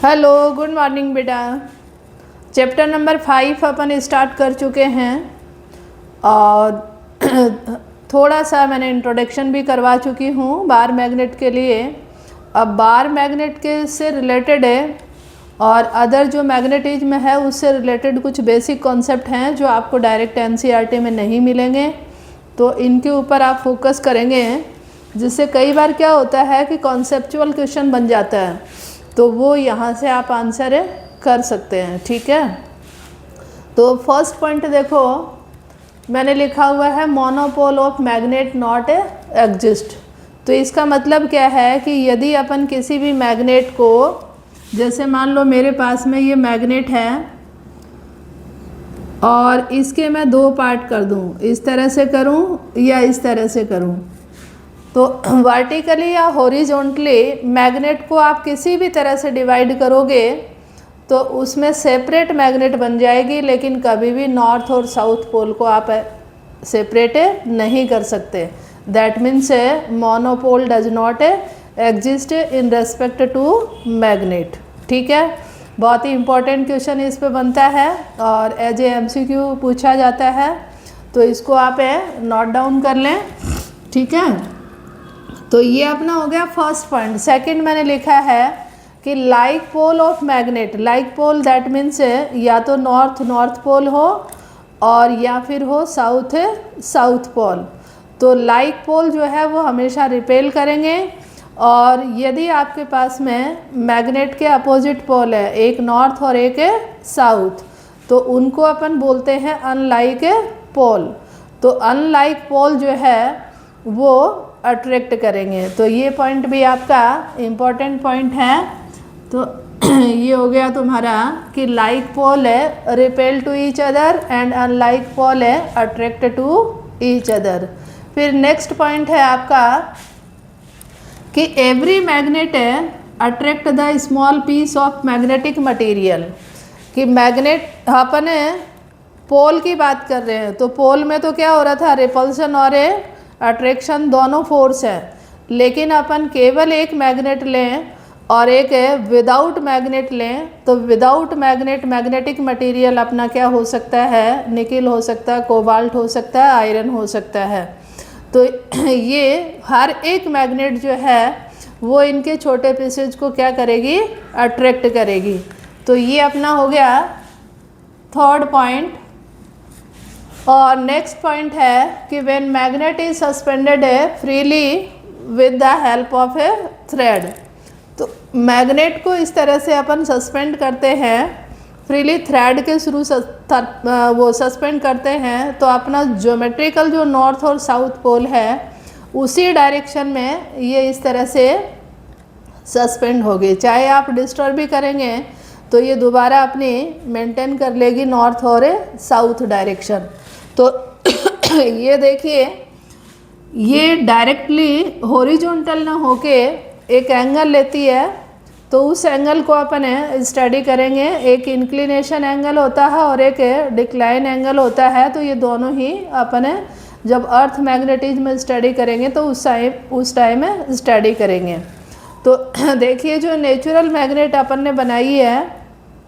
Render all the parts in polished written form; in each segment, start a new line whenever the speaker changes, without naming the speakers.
Hello, good morning बेटा। Chapter number 5 अपन start कर चुके हैं और थोड़ा सा मैंने इंट्रोडक्शन भी करवा चुकी हूँ बार मैग्नेट के लिए। अब बार मैग्नेट के से रिलेटेड है और अदर जो मैग्नेटिज्म है उससे रिलेटेड कुछ बेसिक कॉन्सेप्ट हैं जो आपको डायरेक्ट एनसीईआरटी में नहीं मिलेंगे, तो इनके ऊपर आप फोकस करेंगे, जिससे कई बार क्या होता है कि कॉन्सेप्चुअल क्वेश्चन बन जाता है, तो वो यहाँ से आप आंसर कर सकते हैं। ठीक है, तो फर्स्ट पॉइंट देखो, मैंने लिखा हुआ है monopole of magnet not exist. तो इसका मतलब क्या है कि यदि अपन किसी भी मैग्नेट को, जैसे मान लो मेरे पास में ये मैग्नेट है और इसके मैं दो पार्ट कर दूं, इस तरह से करूं या इस तरह से करूं, तो वर्टिकली या हॉरिजॉन्टली मैग्नेट को आप किसी भी तरह से डिवाइड करोगे तो उसमें सेपरेट मैग्नेट बन जाएगी, लेकिन कभी भी नॉर्थ और साउथ पोल को आप सेपरेट नहीं कर सकते। That means monopole does not exist in respect to magnet. ठीक है, बहुत ही इंपॉर्टेंट क्वेश्चन इस पे बनता है और एज ए एमसीक्यू पूछा जाता है, तो इसको आप नोट डाउन कर लें। ठीक है, तो ये अपना हो गया फर्स्ट पॉइंट। सेकंड मैंने लिखा है कि like pole of magnet, like pole that means या तो नॉर्थ पोल हो और या फिर हो साउथ पोल। तो लाइक पोल जो है वो हमेशा रिपेल करेंगे, और यदि आपके पास में मैग्नेट के अपोजिट पोल है, एक नॉर्थ और एक साउथ, तो उनको अपन बोलते हैं अनलाइक पोल। तो अनलाइक पोल जो है वो अट्रैक्ट करेंगे। तो ये पॉइंट भी आपका इम्पॉर्टेंट पॉइंट है। तो ये हो गया तुम्हारा कि लाइक पोल है repel to each other and unlike pole है अट्रैक्ट टू ईच अदर। फिर नेक्स्ट पॉइंट है आपका कि every magnet attract the small piece of magnetic material. कि मैग्नेट अपन पोल की बात कर रहे हैं, तो पोल में तो क्या हो रहा था, रिपल्सन और अट्रैक्शन दोनों फोर्स है, लेकिन अपन केवल एक मैग्नेट लें और एक विदाउट मैग्नेट लें, तो विदाउट मैग्नेट मैग्नेटिक मटेरियल अपना क्या हो सकता है, निकिल हो सकता है, कोबाल्ट हो सकता है, आयरन हो सकता है। तो ये हर एक मैग्नेट जो है वो इनके छोटे पीसेज को क्या करेगी, अट्रैक्ट करेगी। तो ये अपना हो गया थर्ड पॉइंट। और नेक्स्ट पॉइंट है कि when magnet is suspended freely with the help of A thread. तो मैग्नेट को इस तरह से अपन सस्पेंड करते हैं फ्रीली, थ्रेड के थ्रू वो सस्पेंड करते हैं, तो अपना ज्योमेट्रिकल जो नॉर्थ और साउथ पोल है उसी डायरेक्शन में ये इस तरह से सस्पेंड होगी। चाहे आप डिस्टर्ब भी करेंगे तो ये दोबारा अपनी मेंटेन कर लेगी नॉर्थ और साउथ डायरेक्शन। तो ये देखिए, ये डायरेक्टली हॉरिजॉन्टल ना होके एक एंगल लेती है, तो उस एंगल को अपन स्टडी करेंगे। एक इंक्लिनेशन एंगल होता है और एक डिक्लाइन एंगल होता है, तो ये दोनों ही अपन जब अर्थ मैग्नेटिज्म स्टडी करेंगे तो उस टाइम में स्टडी करेंगे। तो देखिए, जो नेचुरल मैग्नेट अपन ने बनाई है,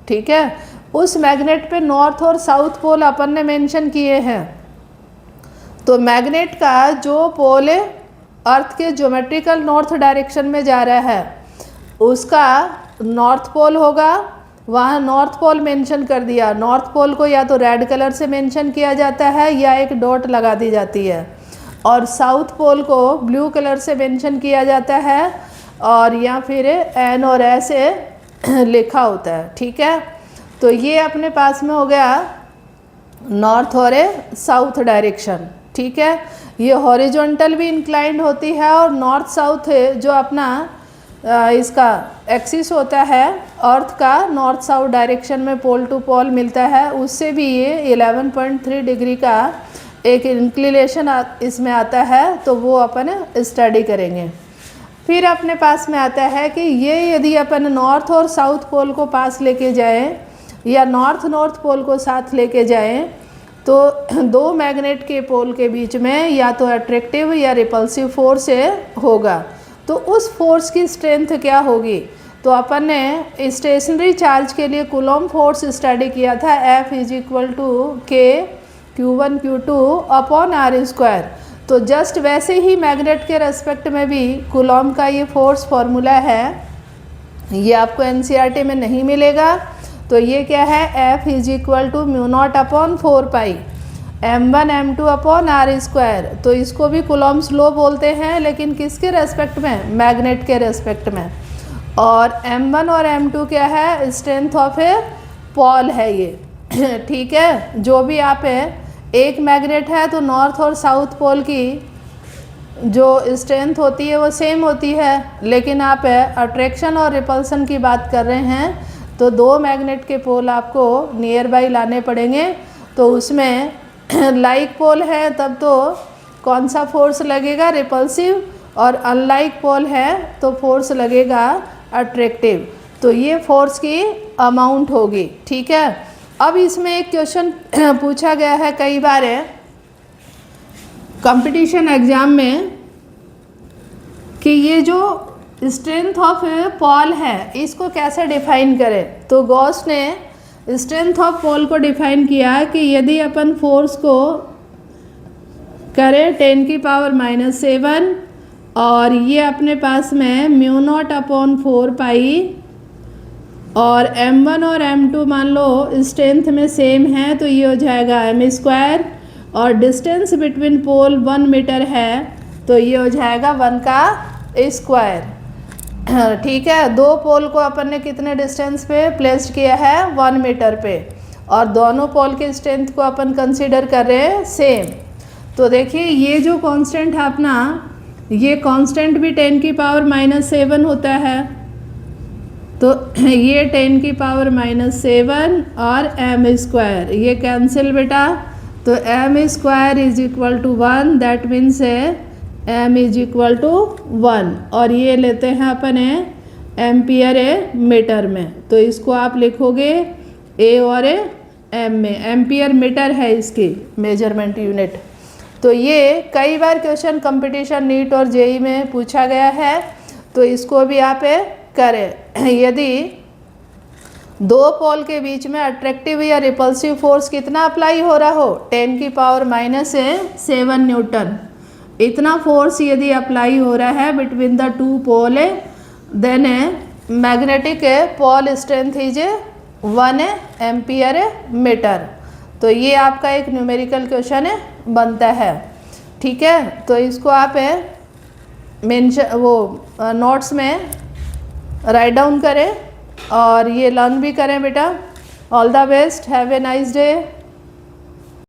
ठीक है, उस मैग्नेट पे नॉर्थ और साउथ पोल अपन ने मेंशन किए हैं। तो मैग्नेट का जो पोल अर्थ के ज्योमेट्रिकल नॉर्थ डायरेक्शन में जा रहा है उसका नॉर्थ पोल होगा, वहाँ नॉर्थ पोल मेंशन कर दिया। नॉर्थ पोल को या तो रेड कलर से मेंशन किया जाता है या एक डॉट लगा दी जाती है, और साउथ पोल को ब्लू कलर से मेंशन किया जाता है और या फिर एन और एस लिखा होता है। ठीक है, तो ये अपने पास में हो गया नॉर्थ और साउथ डायरेक्शन। ठीक है, ये हॉरिजॉन्टल भी इंक्लाइंड होती है और नॉर्थ साउथ जो अपना इसका एक्सिस होता है अर्थ का, नॉर्थ साउथ डायरेक्शन में पोल टू पोल मिलता है, उससे भी ये 11.3 डिग्री का एक इंक्लिनेशन इसमें आता है, तो वो अपन स्टडी करेंगे। फिर अपने पास में आता है कि ये यदि अपन नॉर्थ और साउथ पोल को पास लेके जाएं या नॉर्थ पोल को साथ लेके जाएं, तो दो मैग्नेट के पोल के बीच में या तो अट्रैक्टिव या रिपल्सिव फोर्स होगा। तो उस फोर्स की स्ट्रेंथ क्या होगी, तो अपन ने स्टेशनरी चार्ज के लिए कूलॉम फोर्स स्टडी किया था, F = K Q1 Q2 upon r²। तो जस्ट वैसे ही मैग्नेट के रेस्पेक्ट में भी कूलॉम का ये फोर्स फॉर्मूला है, ये आपको एनसीईआरटी में नहीं मिलेगा। तो ये क्या है, F = μ0/4π m1 m2 upon r²। तो इसको भी कूलॉम्स लॉ बोलते हैं, लेकिन किसके रेस्पेक्ट में, मैग्नेट के रेस्पेक्ट में। और m1 और m2 क्या है, स्ट्रेंथ ऑफ ए पॉल है ये ठीक है। जो भी आप है, एक मैग्नेट है तो नॉर्थ और साउथ पोल की जो स्ट्रेंथ होती है वो सेम होती है, लेकिन आप अट्रैक्शन और रिपल्सन की बात कर रहे हैं तो दो मैग्नेट के पोल आपको नियर बाई लाने पड़ेंगे। तो उसमें लाइक पोल है तब तो कौन सा फोर्स लगेगा, रिपल्सिव, और अनलाइक पोल है तो फोर्स लगेगा अट्रैक्टिव। तो ये फोर्स की अमाउंट होगी, ठीक है। अब इसमें एक क्वेश्चन पूछा गया है कई बार है कंपटीशन एग्जाम में कि ये जो स्ट्रेंथ ऑफ पॉल है इसको कैसे डिफाइन करें। तो गॉस ने स्ट्रेंथ ऑफ पॉल को डिफाइन किया कि यदि अपन फोर्स को करें 10⁻⁻7 और ये अपने पास में μ0/4π और m1 और m2 मान लो स्ट्रेंथ में सेम है, तो ये हो जाएगा m²। और डिस्टेंस बिटवीन पोल 1 मीटर है तो ये हो जाएगा 1 का स्क्वायर, ठीक है। दो पोल को अपन ने कितने डिस्टेंस पे प्लेस्ड किया है, 1 मीटर पे, और दोनों पोल के स्ट्रेंथ को अपन कंसीडर कर रहे हैं सेम। तो देखिए ये जो कांस्टेंट है अपना, ये कांस्टेंट भी 10⁻⁻7 होता है, तो ये 10⁻⁻7 और m² ये कैंसिल बेटा, तो m² = 1, दैट मीन्स m = 1, और ये लेते हैं अपन एम्पियर मीटर में। तो इसको आप लिखोगे A और M में, एम्पियर मीटर है इसकी मेजरमेंट यूनिट। तो ये कई बार क्वेश्चन कंपटीशन नीट और जेई में पूछा गया है, तो इसको भी आप करें। यदि दो पोल के बीच में अट्रैक्टिव या रिपल्सिव फोर्स कितना अप्लाई हो रहा हो, 10⁻⁻7 न्यूटन, इतना फोर्स यदि अप्लाई हो रहा है between the two pole, then magnetic pole strength is 1 ampere metre. तो ये आपका एक न्यूमेरिकल क्वेश्चन बनता है, ठीक है। तो इसको आप मेंशन वो नोट्स में राइट डाउन करें और ये लर्न भी करें बेटा। All the best, have a nice day.